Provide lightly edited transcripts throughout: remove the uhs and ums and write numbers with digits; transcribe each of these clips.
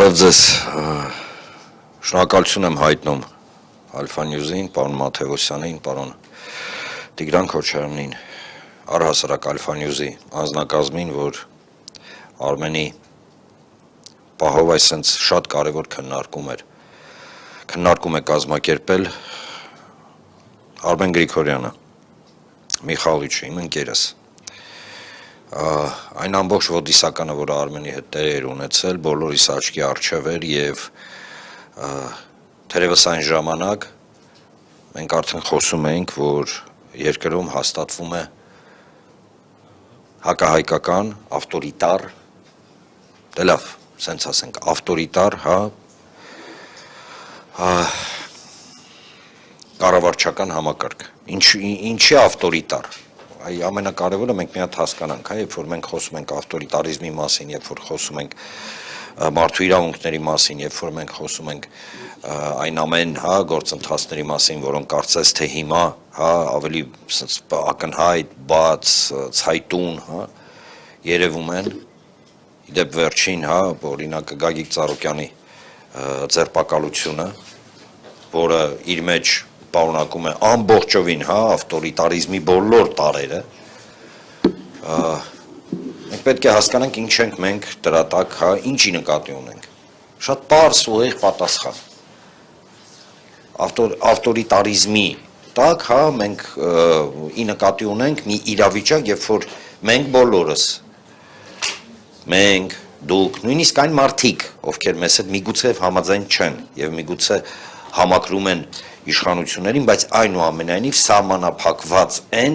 Բարև ձեզ, շնորհակալություն եմ հայտնում Alpha News-ին, պարոն Մաթևոսյանին, պարոն Տիգրան Քոչարյանին, առհասարակ Alpha News-ի անձնակազմին, որ Արմենի պահով այսենց շատ կարևոր քննարկում է կազմակերպել Արմեն Գրիգորյանը, Միխալիչը, իմ ընկերս։ Այն ամբողջ ոդիսականը, որը Արմենի հետ տեղ էր ունեցել, բոլորիս աչքի առջև էր եւ թերևս այն ժամանակ մենք արդեն խոսում էինք, որ երկրում հաստատվում է հակահայկական, ավտորիտար, դե լավ, սենց ասենք, ավտորիտար, կառավարչական համակարգ։ Ինչի ավտորիտար։ Այ ամենակարևորը մենք մի հատ հասկանանք, երբ որ մենք խոսում ենք ավտորիտարիզմի մասին, երբ որ խոսում ենք մարդու իրավունքների մասին, երբ որ մենք խոսում ենք այն ամեն գործընթացների մասին, որոնք կարծես թե հիմա ավելի ակնհայտ, բաց, ցայտուն երևում են, իդեպ վերջին, օրինակ Գագիկ Ծառուկյանի ձերբակալությունը, որը իր մեջ պարունակում է ամբողջովին ավտորիտարիզմի բոլոր տարրերը, մենք պետք է հասկանանք ինչ ենք մենք դրա տակ, ինչի նկատի ունենք։ Շատ պարզ ուղիղ պատասխան։ Ավտորիտարիզմի տակ մենք ի նկատի ունենք մի իրավիճակ, երբ որ մենք բոլորս, մենք, դուք, նույնիսկ այն մարդիկ, ովքեր մեզ հետ միգուցե համաձայն չեն եւ միգուցե համակրում են իշխանություններին, բայց այնուամենայնիվ սահմանափակված են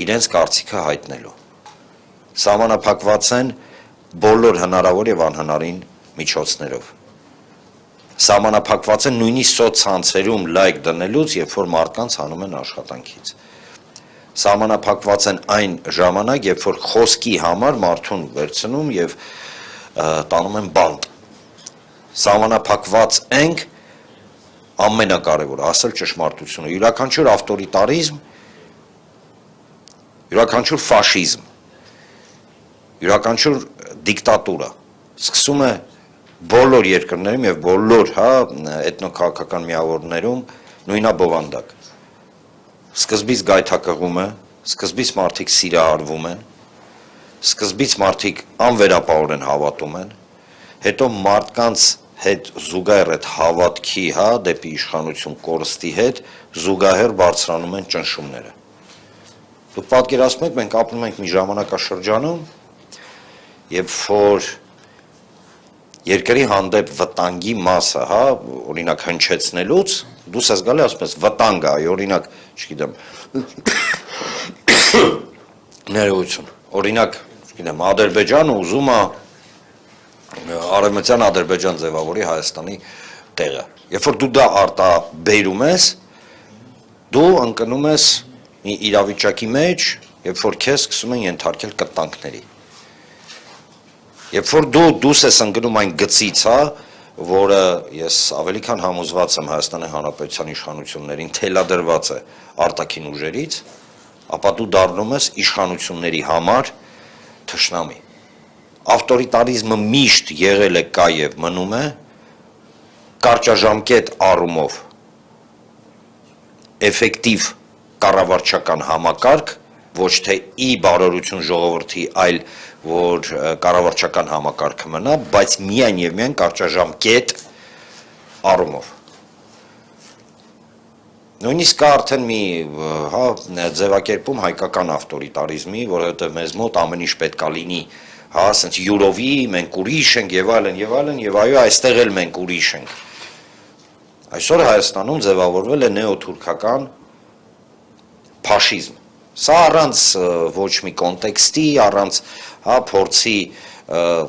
իրենց կարծիքը հայտնելու։ Սահմանափակված են բոլոր հնարավոր եւ անհնարին միջոցներով։ Սահմանափակված են նույնիսկ սոցցանցերում լայք դնելուց, երբ որ մարդկանց հանում են աշխատանքից։ Սահմանափակված են այն ժամանակ, երբ որ խոսքի համար մարդուն վերցնում եւ տանում են բանտ։ Սահմանափակված ենք ամենակարևորը, ասել ճշմարտությունը, յուրաքանչյուր ավտորիտարիզմ, յուրաքանչյուր ֆաշիզմ, յուրաքանչյուր դիկտատուրա սկսում է բոլոր երկրներում եւ բոլոր էթնոքաղաքական միավորներում նույնաբովանդակ։ Սկզբից գայթակղում է, սկզբից մարդիկ սիրահարվում են, սկզբից մարդիկ անվերապահորեն հավատում են, հետո մարդկանց հետ զուգահեռ այդ հավատքի դեպի իշխանություն կորստի հետ զուգահեռ բարձրանում են ճնշումները։ Դուք պատկերացնում եք, մենք ապրում ենք մի ժամանակաշրջանում, երբ որ երկրի հանդեպ վտանգի մասը, օրինակ հնչեցնելուց, դուս ես գալի ասում ես վտանգ է, օրինակ, չգիտեմ, ներողություն, օրինակ, չգիտեմ, Ադրբեջանը ուզում է Արևմտյան Ադրբեջան ձևավորի Հայաստանի տեղը։ Երբ որ դու դա արտաբերում ես, դու ընկնում ես մի իրավիճակի մեջ, երբ որ քեզ սկսում են ենթարկել կտանքների։ Երբ որ դու դուրս ես ընկնում այն գծից, որը ես ավելի քան համոզված եմ Հայաստանի Հանրապետության իշխանություններին թելադրված է արտաքին ուժերից, ապա դու դառնում ես իշխանությունների համար թշնամի։ Ավտորիտարիզմը միշտ եղել է, կա եւ մնում է կարճաժամկետ առումով էֆեկտիվ կառավարչական համակարգ, ոչ թե ի բարօրություն ժողովրդի, այլ որ կառավարչական համակարգը մնա, բայց միայն եւ միայն կարճաժամկետ առումով։ Նույնիսկ կա արդեն մի ձևակերպում հայկական ավտորիտարիզմի, որովհետեւ մեզ մոտ ամեն ինչ պետք է լինի ասենց յուրովի, մենք ուրիշ ենք եւ այլն, եւ այո, այստեղ էլ մենք ուրիշ ենք։ Այսօր Հայաստանում ձևավորվել է նեոթուրքական ֆաշիզմ։ Սա առանց ոչ մի կոնտեքստի, առանց փորձի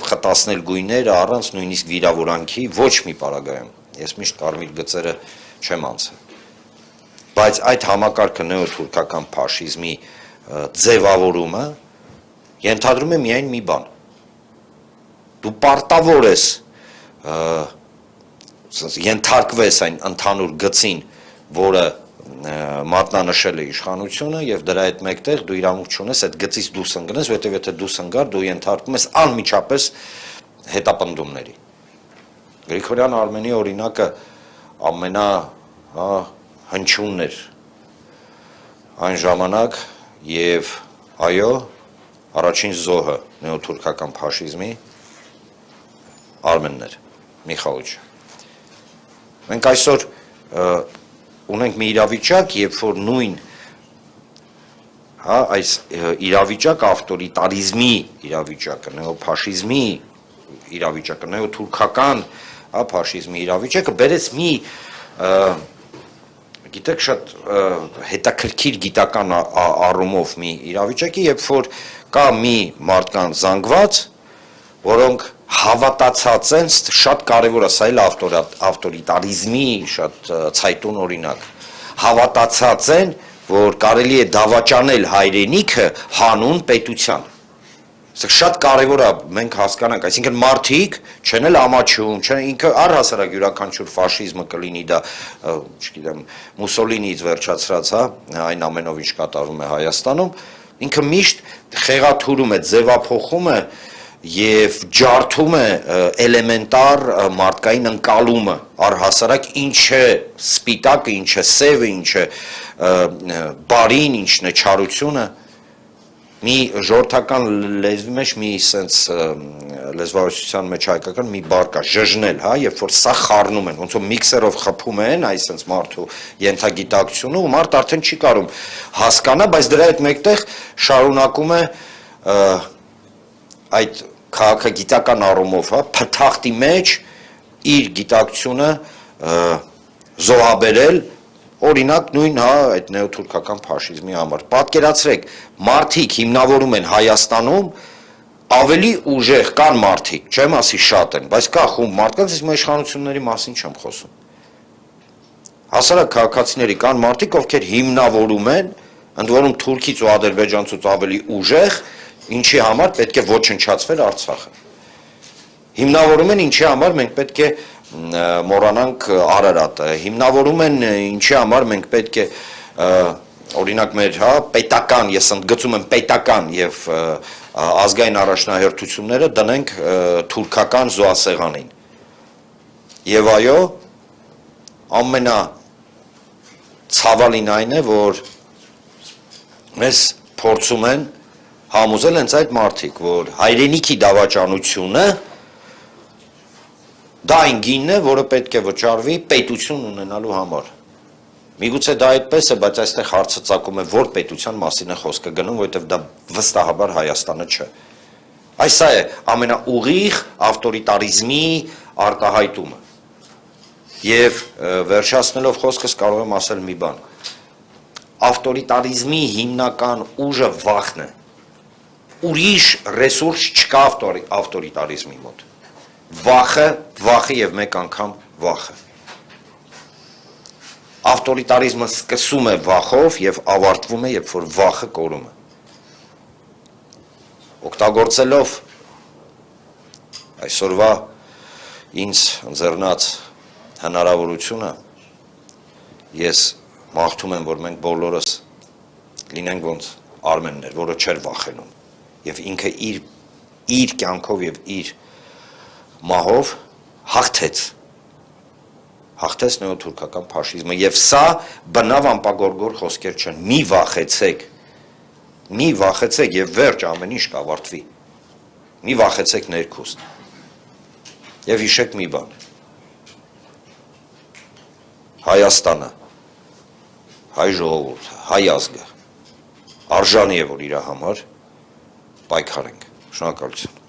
խտացնել գույները, առանց նույնիսկ վիրավորանքի ոչ մի պարագայում։ Ես միշտ կարմիր գծերը չեմ անցել։ Բայց այդ համակարգը նեոթուրքական ֆաշիզմի ձևավորումը ենթադրում է միայն մի բան։ Դու պարտավոր ես ենթարկվես այն ընդհանուր գծին, որը մատնանշել է իշխանությունը եւ դրա հետ մեկտեղ դու իրավունք չունես այդ գծից դուրս ընկնես, որովհետեւ եթե դուրս ընկար, դու ենթարկվում ես անմիջապես հետապնդումների։ Գրիգորյան Արմենի օրինակը ամենա հնչյունն էր այն ժամանակ եւ այո առաջին զոհը նեոթուրքական ֆաշիզմի Արմենն էր Միխալիչը մենք այսօր ունենք մի իրավիճակ երբ որ նույն այս իրավիճակը ավտորիտարիզմի իրավիճակը նեոֆաշիզմի իրավիճակը նեոթուրքական ֆաշիզմի իրավիճակը բերեց մի գիտեք շատ հետաքրքիր գիտական առումով մի իրավիճակի երբ որ կա մի մարդկանց զանգված որոնք հավատացած են շատ կարևոր է սա էլ ավտորիտարիզմի շատ ցայտուն օրինակ հավատացած են որ կարելի է դավաճանել հայրենիքը հանուն պետության Սա շատ կարևոր է մենք հասկանանք, այսինքն մարդիկ չեն էլ ամաչում, չեն ինքը առհասարակ յուրաքանչյուր ֆաշիզմը կլինի դա, չգիտեմ, Մուսոլինիից վերջացրած, այն ամենով ինչ կատարվում է Հայաստանում, ինքը միշտ խեղաթյուրում է, ձևափոխում է եւ ջարդում է էլեմենտար մարդկային ընկալումը, առհասարակ ինչ է սպիտակը, ինչ է սևը, ինչ է բարին, ինչն է չարությունը մի ժողովրդական լեզվի մեջ մի sense լեզվարության մեջ հայկական մի բառ կա ժժնել, հա, երբ որ սա խառնում են, ոնց որ միքսերով խփում են, այս sense մարդու ենթագիտակցությունը ու մարդ արդեն չի կարող հասկանա, բայց դրա հետ մեկտեղ շարունակում է այդ քաղաքագիտական առումով, հա, փթախտի մեջ իր գիտակցությունը զոհաբերել Օրինակ նույն այդ նեոթուրքական ֆաշիզմի համար պատկերացրեք մարդիկ հիմնավորում են Հայաստանում ավելի ուժեղ կան մարդիկ չեմ ասի շատ են բայց կա խումբ մարդկանց իսկ իշխանությունների մասին չեմ խոսում հասարակ քաղաքացիների կան մարդիկ ովքեր հիմնավորում են ընդ որում Թուրքից ու Ադրբեջանցուց ավելի ուժեղ ինչի համար պետք է ոչնչացվեր Արցախը հիմնավորում են ինչի համար մենք պետք է մոռանանք Արարատը հիմնավորում են ինչի համար մենք պետք է օրինակ մեր պետական ես ընդգծում եմ պետական եւ ազգային առաջնահերթությունները դնենք թուրքական զոհասեղանին եւ այո ամենա ցավալին այն է որ մեզ փորձում են համոզել հենց այդ մարդիկ որ հայրենիքի դավաճանությունը Դա այն գինն է, որը պետք է վճարվի պետություն ունենալու համար։ Միգուցե դա այդպես է, բայց այստեղ հարցը ծագում է, որ պետության մասին է խոսքը գնում, որովհետև դա վստահաբար Հայաստանը չէ։ Այս է ամենաուղիղ ավտորիտարիզմի արտահայտումը։ Եվ վերջացնելով խոսքս կարող եմ ասել մի բան։ Ավտորիտարիզմի հիմնական ուժը վախն է։ Ուրիշ ռեսուրս չկա ավտորիտարիզմի մոտ։ Վախը եւ մեկ անգամ վախը։ Ավտորիտարիզմը սկսում է վախով եւ ավարտվում է, երբ որ վախը կորում է։ Օգտագործելով այսօրվա ինձ ընձեռնած հնարավորությունը ես մաղթում եմ, որ մենք բոլորս լինենք ոնց Արմենն էր, որը չէր վախենում եւ ինքը իր կյանքով եւ իր մահով հաղթեց նեոթուրքական ֆաշիզմը եւ սա բնավ անպագորգոր խոսքեր չեն մի վախեցեք եւ վերջ ամեն ինչ կավարտվի մի վախեցեք ներքուստ եւ հիշեք մի բան Հայաստանը հայ ժողովուրդը հայ ազգը արժանի է որ իր համար պայքարենք շնորհակալություն